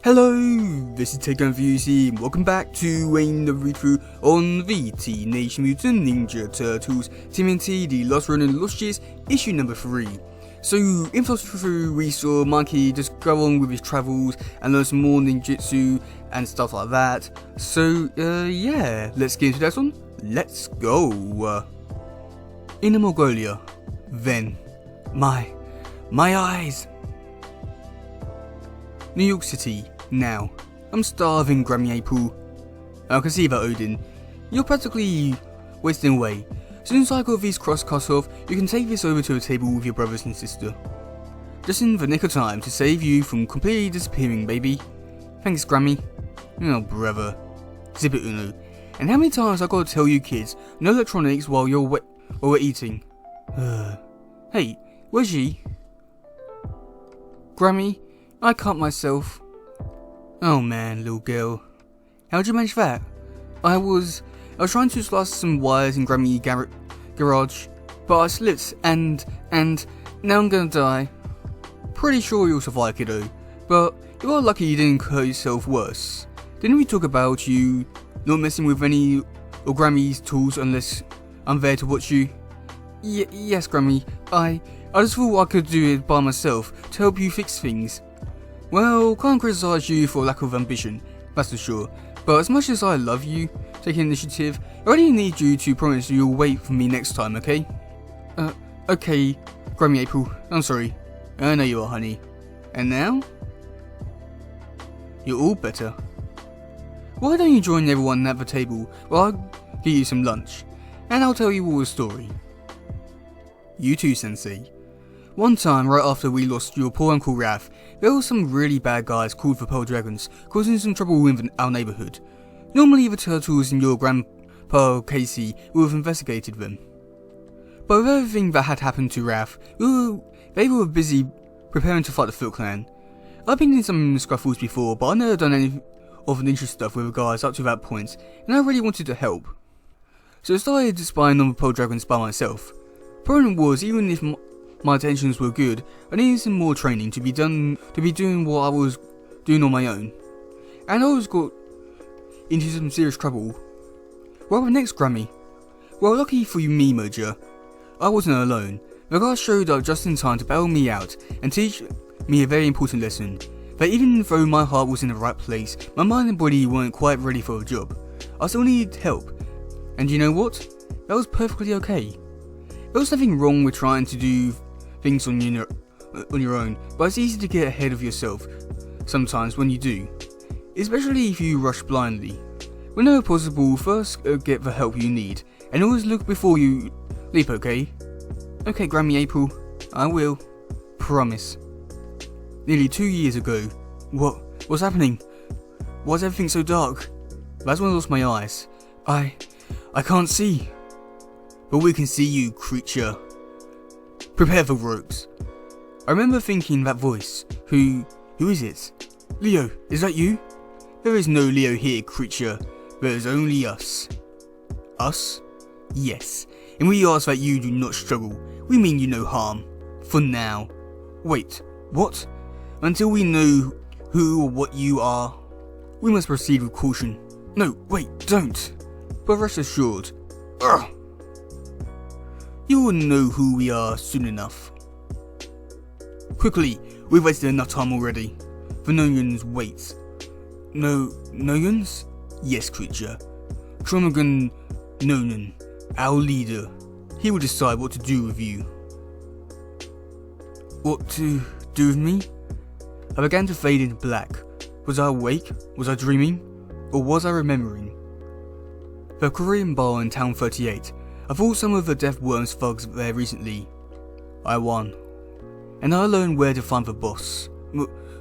Hello, this is teddygaming and welcome back to another read-through on the Teenage Mutant Ninja Turtles TMNT The Lost Ronin and Lost Years issue number 3. So in first through we saw Monkey just go on with his travels and learn some more ninjutsu and stuff like that. So yeah, let's get into this one. Let's go. In Mongolia, then my eyes. New York City. Now, I'm starving, Grammy April. I can see that, Odin. You're practically wasting away. Since I got these cross cut off, you can take this over to a table with your brothers and sister. Just in the nick of time to save you from completely disappearing, baby. Thanks, Grammy. Oh, brother. Zip it, Uno. And how many times I gotta tell you kids, no electronics while we're eating? Hey, where's she? Grammy, I can't myself. Oh man, little girl. How'd you manage that? I was trying to slice some wires in Grammy garage, but I slipped and now I'm gonna die. Pretty sure you'll survive, kiddo, but you are lucky you didn't hurt yourself worse. Didn't we talk about you not messing with any of Grammy's tools unless I'm there to watch you? Yes, Grammy, I just thought I could do it by myself to help you fix things. Well, can't criticise you for lack of ambition, that's for sure, but as much as I love you taking initiative, I only need you to promise you'll wait for me next time, okay? Okay, Grammy April, I'm sorry. I know you are, honey. And now? You're all better. Why don't you join everyone at the table while I get you some lunch, and I'll tell you all the story. You too, Sensei. One time, right after we lost your poor Uncle Raph, there were some really bad guys called the Pearl Dragons, causing some trouble in our neighbourhood. Normally the turtles and your grandpa Casey would have investigated them. But with everything that had happened to Raph, they were busy preparing to fight the Foot Clan. I've been in some scuffles before, but I've never done any of the interesting stuff with the guys up to that point, and I really wanted to help. So I started spying on the Pearl Dragons by myself. Problem was, even if my intentions were good, I needed some more training to be doing what I was doing on my own. And I always got into some serious trouble. Well, next, Grammy. Well, lucky for you, me, Moja, I wasn't alone. The guy showed up just in time to bail me out and teach me a very important lesson. That even though my heart was in the right place, my mind and body weren't quite ready for a job. I still needed help. And you know what? That was perfectly okay. There was nothing wrong with trying to do things on your own, but it's easy to get ahead of yourself sometimes when you do, especially if you rush blindly. Whenever possible, first get the help you need, and always look before you leap, okay? Okay, Grammy April, I will. Promise. Nearly 2 years ago. What's happening? Why is everything so dark? That's when I lost my eyes. I can't see. But we can see you, creature. Prepare for ropes. I remember thinking that voice. Who is it? Leo, is that you? There is no Leo here, creature. There is only us. Us? Yes. And we ask that you do not struggle. We mean you no harm. For now. Wait, what? Until we know who or what you are, we must proceed with caution. No, wait, don't. But rest assured. Ugh. You will know who we are soon enough. Quickly, we've wasted enough time already. The Noyans wait. Noyans? Yes, creature. Trogman Nonan, our leader. He will decide what to do with you. What to do with me? I began to fade into black. Was I awake? Was I dreaming? Or was I remembering? The Korean bar in Town 38. I fought some of the Death Worms thugs there recently. I won. And I learned where to find the boss.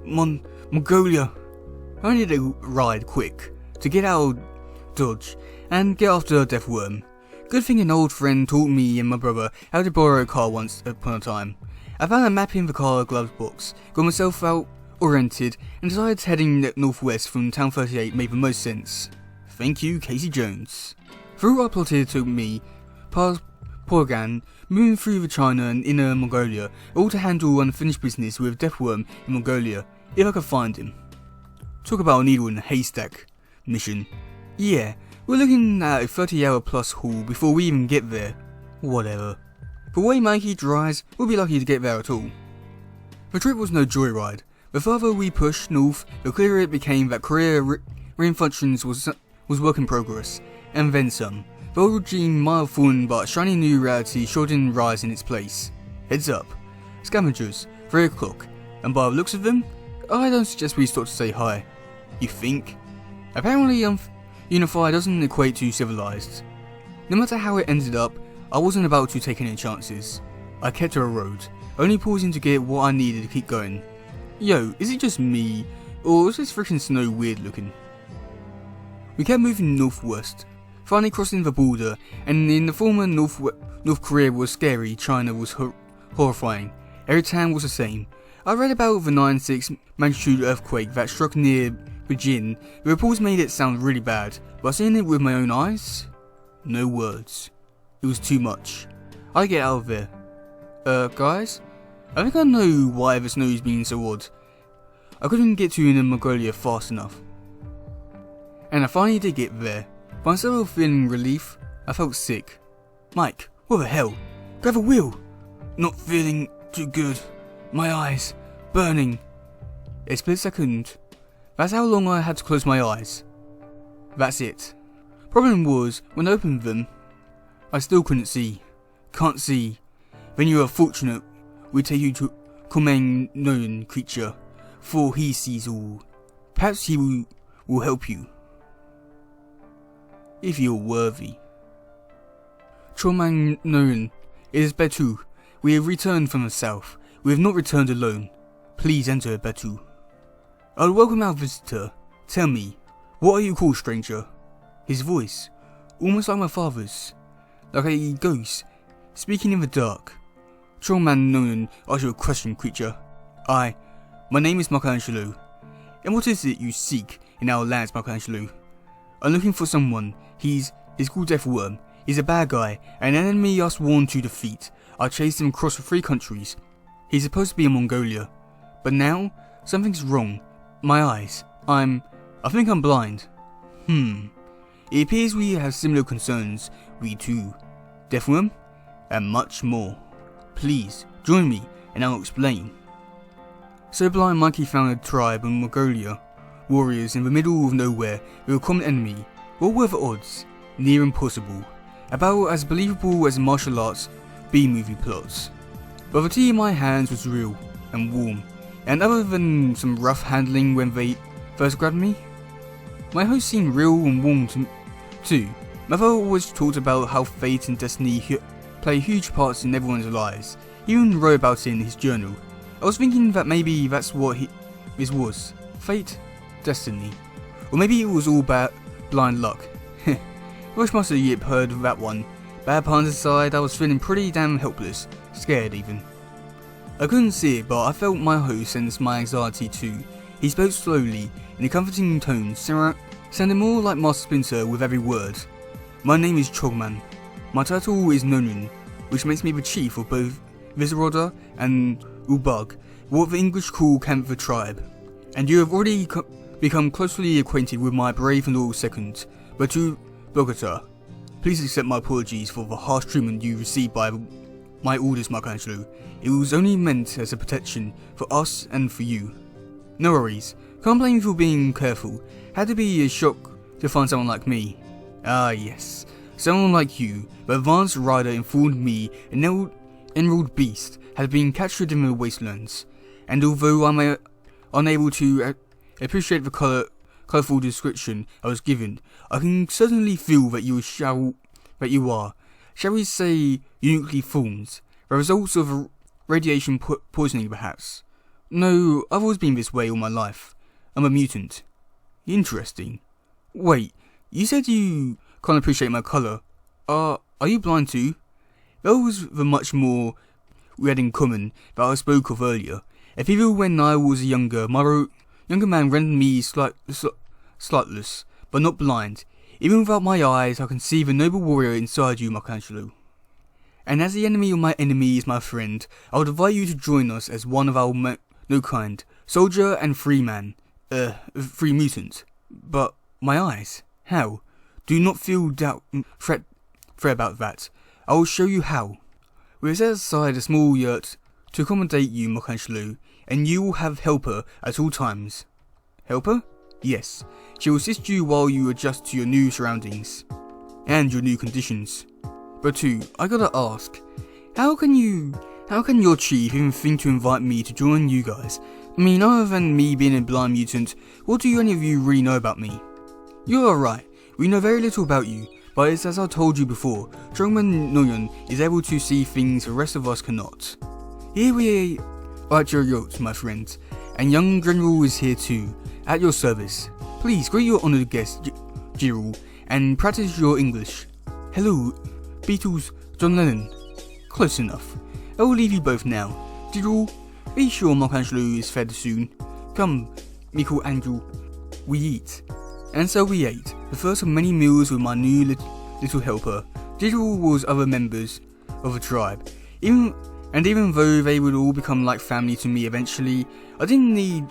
Mongolia. I needed to ride quick to get out of Dodge and get after a Death Worm. Good thing an old friend taught me and my brother how to borrow a car once upon a time. I found a map in the car glove box, got myself out oriented, and decided heading northwest from Town 38 made the most sense. Thank you, Casey Jones. The route I plotted took me past Porgan, moving through the China and inner Mongolia, all to handle unfinished business with Deathworm in Mongolia, if I could find him. Talk about a needle in a haystack mission. Yeah, we're looking at a 30-hour plus haul before we even get there. Whatever. The way Mikey drives, we'll be lucky to get there at all. The trip was no joyride. The further we pushed north, the clearer it became that Korea reinfunctions was work in progress, and then some. The old regime might have fallen, but a shiny new reality sure didn't rise in its place. Heads up. Scavengers, 3 o'clock, and by the looks of them, I don't suggest we stop to say hi. You think? Apparently, unified doesn't equate to civilized. No matter how it ended up, I wasn't about to take any chances. I kept to a road, only pausing to get what I needed to keep going. Yo, is it just me, or is this freaking snow weird looking? We kept moving northwest, finally crossing the border, and in the former North Korea was scary, China was horrifying. Every town was the same. I read about the 9.6 magnitude earthquake that struck near Beijing. The reports made it sound really bad, but seeing it with my own eyes? No words. It was too much. I get out of there. Guys? I think I know why the snow's been so odd. I couldn't get to Mongolia fast enough. And I finally did get there, but instead of feeling relief, I felt sick. Mike, what the hell? Grab a wheel! Not feeling too good. My eyes, burning. A split second. That's how long I had to close my eyes. That's it. Problem was, when I opened them, I still couldn't see. Can't see. Then you are fortunate we take you to Trogman known creature, for he sees all. Perhaps he will help you. If you're worthy. Trogman known, it is Betu. We have returned from the south. We have not returned alone. Please enter, Betu. I'll welcome our visitor. Tell me, what are you called, stranger? His voice, almost like my father's, like a ghost, speaking in the dark. Trogman known, ask you a question, creature. My name is Michelangelo. And what is it you seek in our lands, Michelangelo? I'm looking for someone. He's called Deathworm. He's a bad guy, an enemy I sworn to defeat. I chased him across the 3 countries. He's supposed to be in Mongolia. But now, something's wrong. My eyes. I think I'm blind. It appears we have similar concerns. We too. Deathworm? And much more. Please, join me, and I'll explain. So blind Mikey found a tribe in Mongolia. Warriors in the middle of nowhere with a common enemy. What were the odds? Near impossible. About as believable as martial arts B-movie plots. But the tea in my hands was real and warm, and other than some rough handling when they first grabbed me, my host seemed real and warm too. Mother always talked about how fate and destiny play huge parts in everyone's lives. He even wrote about it in his journal. I was thinking that maybe that's what his was. Fate? Destiny. Or maybe it was all blind luck. Wish most of you had heard of that one. Bad puns aside, I was feeling pretty damn helpless. Scared even. I couldn't see it, but I felt my host sense my anxiety too. He spoke slowly, in a comforting tone, sounding more like Master Splinter with every word. My name is Trogman. My title is Nonin, which makes me the chief of both Viseroda and Ubug, what the English call Camphor Tribe. And you have already become closely acquainted with my brave and loyal second, Batu Bogota. Please accept my apologies for the harsh treatment you received by my orders, Michelangelo. It was only meant as a protection for us and for you. No worries. Can't blame you for being careful. Had to be a shock to find someone like me. Ah yes, someone like you. The advanced rider informed me an emerald beast had been captured in the wastelands. And although I'm unable to appreciate the colourful description I was given, I can certainly feel that you are, shall we say, uniquely formed. The results of radiation poisoning, perhaps. No, I've always been this way all my life. I'm a mutant. Interesting. Wait, you said you can't appreciate my colour. Are you blind too? That was the much more we had in common that I spoke of earlier. If even when I was younger, my younger man rendered me sightless, but not blind. Even without my eyes, I can see the noble warrior inside you, Michelangelo. And as the enemy of my enemy is my friend, I would invite you to join us as one of our no kind, soldier and free man. free mutant. But my eyes, how? Do not feel fret about that. I will show you how. We have set aside a small yurt to accommodate you, Michelangelo, and you will have helper at all times. Helper? Yes. She will assist you while you adjust to your new surroundings and your new conditions. But two, I gotta ask, how can your chief even think to invite me to join you guys? I mean, other than me being a blind mutant, what do any of you really know about me? You are right, we know very little about you, but it's as I told you before, Trogman Noyon is able to see things the rest of us cannot. Here we are at your yacht, my friend, and young General is here too, at your service. Please greet your honoured guest, General, and practice your English. Hello, Beatles, John Lennon. Close enough. I will leave you both now. General, be sure Michelangelo is fed soon. Come, Michelangelo, we eat. And so we ate, the first of many meals with my new little helper. General was other members of the tribe. Even though they would all become like family to me eventually, I didn't need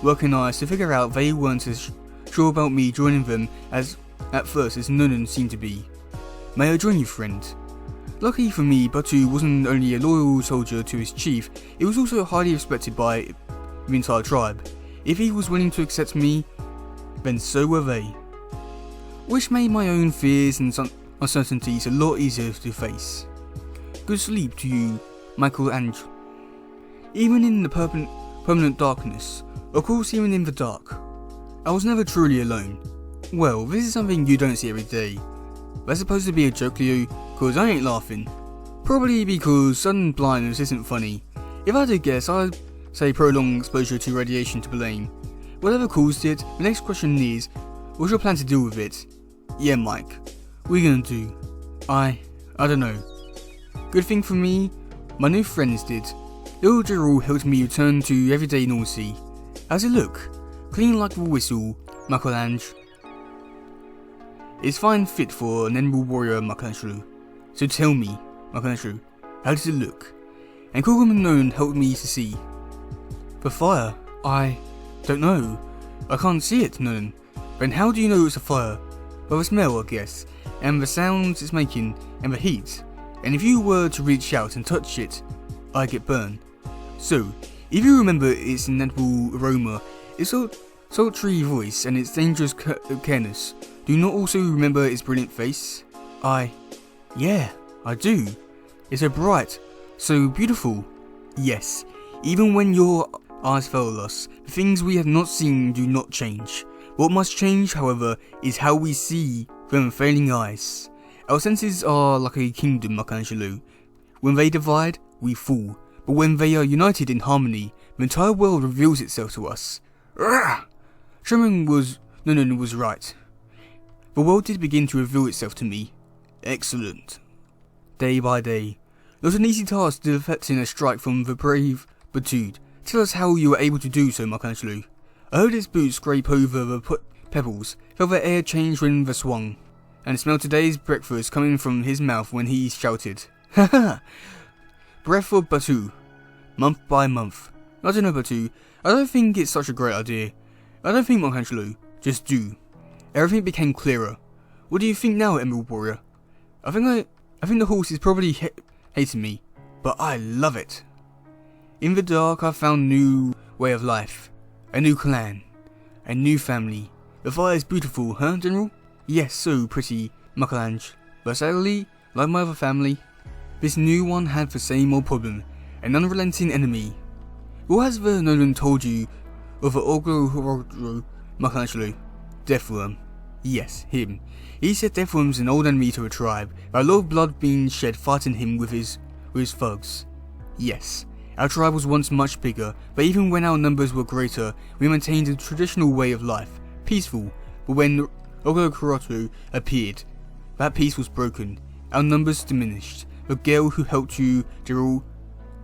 working eyes to figure out they weren't as sure about me joining them as at first as Nonon seemed to be. May I join you, friend? Lucky for me, Batu wasn't only a loyal soldier to his chief, he was also highly respected by the entire tribe. If he was willing to accept me, then so were they. Which made my own fears and uncertainties a lot easier to face. Good sleep to you, Michelangelo. Even in the permanent darkness, of course even in the dark, I was never truly alone. Well, this is something you don't see every day. That's supposed to be a joke, Leo, cause I ain't laughing. Probably because sudden blindness isn't funny. If I had to guess, I'd say prolonged exposure to radiation to blame. Whatever caused it, the next question is, what's your plan to deal with it? Yeah, Mike, what are you gonna do? I don't know. Good thing for me, my new friends did. Little Gerald helped me return to everyday normalcy. How's it look? Clean like a whistle, Michelangelo. It's fine fit for an emerald warrior, Michelangelo. So tell me, Michelangelo, how does it look? And Trogman Noyon helped me to see. The fire? I don't know. I can't see it, Noyon. Then how do you know it's a fire? Well, the smell, I guess, and the sounds it's making, and the heat. And if you were to reach out and touch it, I get burned. So, if you remember its inedible aroma, its sultry voice, and its dangerous careness, do you not also remember its brilliant face? Yeah, I do. It's so bright, so beautiful. Yes, even when your eyes fail us, the things we have not seen do not change. What must change, however, is how we see from failing eyes. Our senses are like a kingdom, Michelangelo. When they divide, we fall. But when they are united in harmony, the entire world reveals itself to us. Trogman was right. The world did begin to reveal itself to me. Excellent. Day by day. Not an easy task deflecting a strike from the brave Batude. Tell us how you were able to do so, Michelangelo. I heard his boots scrape over the pebbles, felt the air change when they swung, and smelled today's breakfast coming from his mouth when he shouted, "Ha ha!" Breath of Batu. Month by month. I don't know, Batu. I don't think it's such a great idea. I don't think, Michelangelo. Just do. Everything became clearer. What do you think now, Emerald Warrior? I think the horse is probably hating me, but I love it. In the dark, I found a new way of life, a new clan, a new family. The fire is beautiful, huh, General? Yes, so pretty, Michelangelo. But sadly, like my other family, this new one had the same old problem, an unrelenting enemy. What has the Nolan told you of the Ogro Michelangelo? Deathworm. Yes, him. He said Deathworm's an old enemy to the tribe, but a lot of blood being shed fighting him with his thugs. Yes, our tribe was once much bigger, but even when our numbers were greater, we maintained a traditional way of life, peaceful. But when Ogro appeared, that peace was broken. Our numbers diminished. The girl who helped you, Gerald,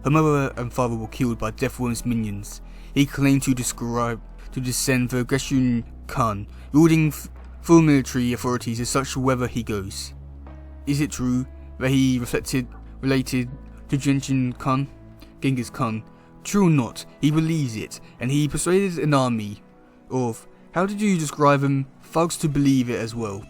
her mother and father were killed by Deathworm's minions. He claimed to descend the Gresham Khan, wielding full military authorities as such wherever he goes. Is it true that he related to Genghis Khan? True or not, he believes it, and he persuaded an army of, how did you describe them, thugs to believe it as well.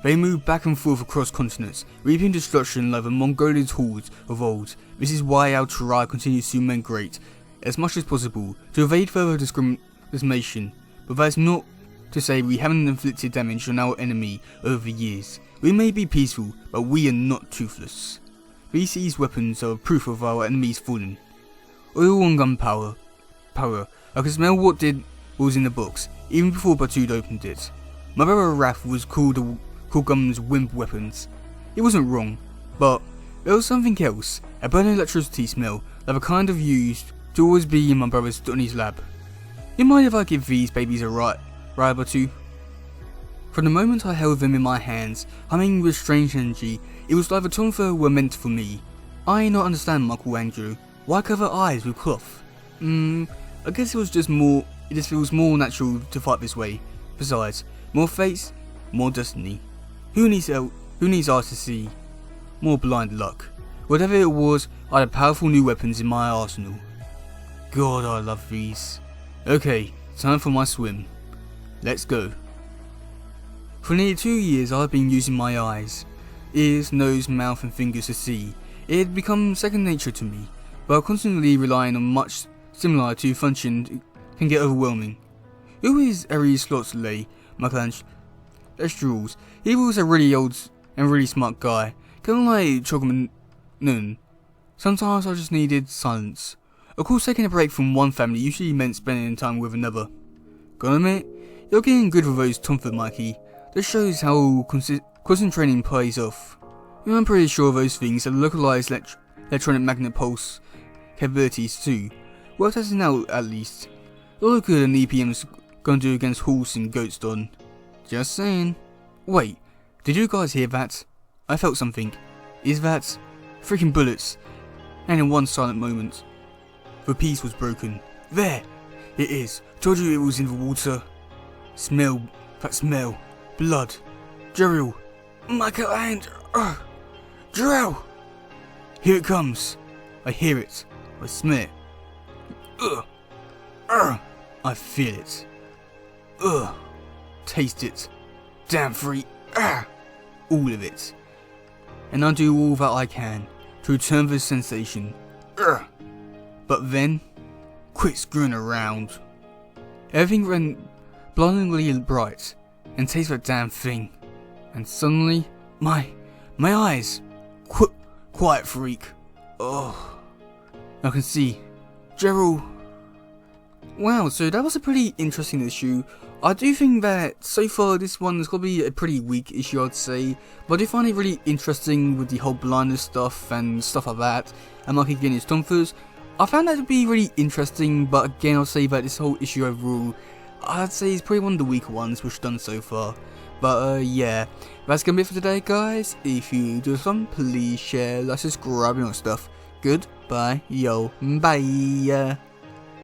They move back and forth across continents, reaping destruction like the Mongolian hordes of old. This is why our tribe continues to migrate as much as possible to evade further discrimination, but that's not to say we haven't inflicted damage on our enemy over the years. We may be peaceful, but we are not toothless. These weapons are proof of our enemies falling. Oil and gunpowder. I can smell what was in the box, even before Batud opened it. My brother Raph was called guns wimp weapons. He wasn't wrong, but there was something else, a burning electricity smell, like the kind of used to always be in my brother's Donnie's lab. You mind if I give these babies a right or two? From the moment I held them in my hands, humming with strange energy, it was like the tonfa were meant for me. I not understand, Michelangelo. Why cover eyes with cloth? I guess it just feels more natural to fight this way. Besides, more fates, more destiny. Who needs eyes to see? More blind luck. Whatever it was, I had powerful new weapons in my arsenal. God, I love these. Okay, time for my swim. Let's go. For nearly 2 years I have been using my eyes, ears, nose, mouth and fingers to see. It had become second nature to me, but constantly relying on much similar to function can get overwhelming. Who is Aries Slotsley, Michelangelo? He was a really old and really smart guy, kind of like Trogman. Sometimes I just needed silence. Of course, taking a break from one family usually meant spending time with another. Gotta admit, you're getting good with those tonfa, Mikey. This shows how constant training pays off. I'm pretty sure those things have localized electronic magnet pulse capabilities too. Well, testing out at least. Look good an EPM's gonna do against horse and goats, Don. Just saying. Wait, did you guys hear that? I felt something. Is that freaking bullets? And in one silent moment, the peace was broken. There! It is. Told you it was in the water. Smell. That smell. Blood. Gerald. Michelangelo. Gerald! Here it comes. I hear it. I smell it. I feel it. Taste it. Damn free. All of it. And I do all that I can to return this sensation. But then, quit screwing around. Everything went blindingly bright, and taste that damn thing. And suddenly, my eyes. Quiet, freak. Oh, I can see. Gerald. Wow, so that was a pretty interesting issue. I do think that so far this one is probably a pretty weak issue, I'd say, but I do find it really interesting with the whole blindness stuff and stuff like that, and Mikey getting his tonfas. I found that to be really interesting, but again I'll say that this whole issue overall, I'd say is probably one of the weaker ones we've done so far. But yeah, that's gonna be it for today, guys. If you do something, please share, like, subscribe and all that stuff. Goodbye, yo, bye.